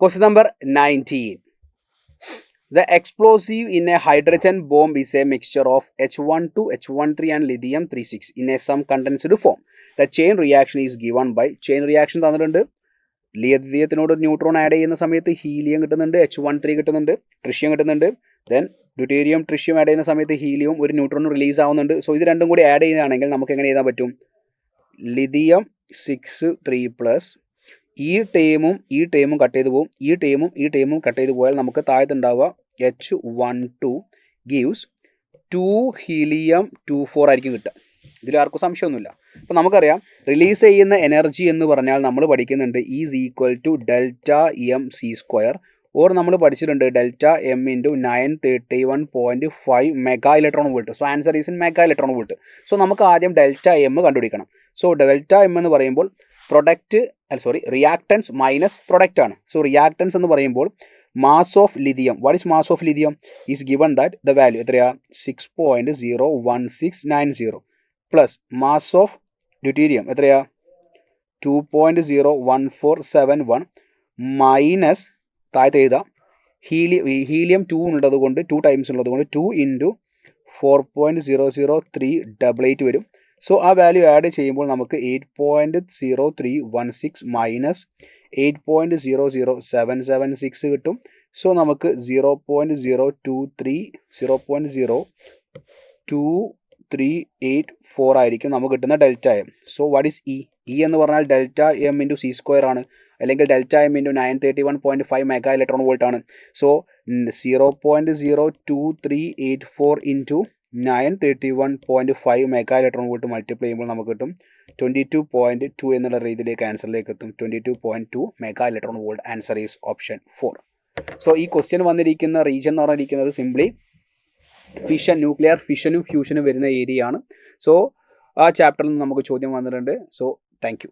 Question number 19. The explosive in a hydrogen bomb is a mixture of H12, H13 and lithium-36 in a some condensed form. The chain reaction is given by chain reaction തന്നിട്ടുണ്ട്. ലിഥിയത്തിനോട് neutron add ചെയ്യുന്ന സമയത്ത് helium കിട്ടുന്നുണ്ട്, H13 കിട്ടുന്നുണ്ട്, tritium കിട്ടുന്നുണ്ട്. Then deuterium tritium add ചെയ്യുന്ന സമയത്ത് helium ഒരു neutron release ആവുന്നുണ്ട്. സോ ഇത് രണ്ടും കൂടി ആഡ് ചെയ്യുകയാണെങ്കിൽ നമുക്ക് എങ്ങനെ എഴുതാൻ പറ്റും? ലിഥിയം 6 3+ ഈ ടേമും കട്ട് ചെയ്ത് പോകും, ഈ ടേമും കട്ട് ചെയ്ത് പോയാൽ നമുക്ക് താഴത്തുണ്ടാവുക H12 ഗീവ്സ് 2 ഹീലിയം 24 ആയിരിക്കും കിട്ടുക. ഇതിൽ ആർക്കും സംശയമൊന്നുമില്ല. അപ്പോൾ നമുക്കറിയാം റിലീസ് ചെയ്യുന്ന എനർജി എന്ന് പറഞ്ഞാൽ നമ്മൾ പഠിക്കുന്നുണ്ട് is equal to Δmc², or നമ്മൾ പഠിച്ചിട്ടുണ്ട് Δm × 931.5 mega electron volt. So answer is in mega electron volt. So നമുക്ക് ആദ്യം Δm കണ്ടുപിടിക്കണം. സോ Δm എന്ന് പറയുമ്പോൾ റിയാക്ടൻസ് മൈനസ് പ്രൊഡക്റ്റ് ആണ്. സോ റിയാക്ടൻസ് എന്ന് പറയുമ്പോൾ mass of lithium, what is mass of lithium is given that the value എത്രയാ 6.01690 plus mass of deuterium എത്രയാ 2.01471 മൈനസ് താഴത്ത് എഴുതാം ഹീലിയം 2 ഉള്ളത് കൊണ്ട് 2 ടൈംസ് ഉള്ളത് കൊണ്ട് 2 × 4.00388 വരും. സോ ആ വാല്യൂ ആഡ് ചെയ്യുമ്പോൾ നമുക്ക് 8.0316 മൈനസ് 8.00776 കിട്ടും. സോ നമുക്ക് 0.0238 ആയിരിക്കും നമുക്ക് കിട്ടുന്ന Δm. So what is E എന്ന് പറഞ്ഞാൽ Δm × c² ആണ്, അല്ലെങ്കിൽ Δm × 931.5 മെഗാ ഇലക്ട്രോൺ വോൾട്ട് ആണ്. So 0.02384 × 931.5 mega electron volt multiply ചെയ്യുമ്പോൾ നമുക്ക് കിട്ടും 22.2 എന്നുള്ള രീതിയിലേക്ക് ആൻസറിലേക്ക് എത്തും. 22.2 mega electron volt. Answer is option 4. So ഈ ക്വസ്റ്റ്യൻ വന്നിരിക്കുന്ന റീജിയൻ എന്ന് പറഞ്ഞിരിക്കുന്നത് സിംപ്ലി ഫിഷൻ, ന്യൂക്ലിയർ ഫിഷനും ഫ്യൂഷനും വരുന്ന ഏരിയ ആണ്. സോ ആ ചാപ്റ്ററിൽ നിന്ന് നമുക്ക് ചോദ്യം വന്നിട്ടുണ്ട്. So thank you.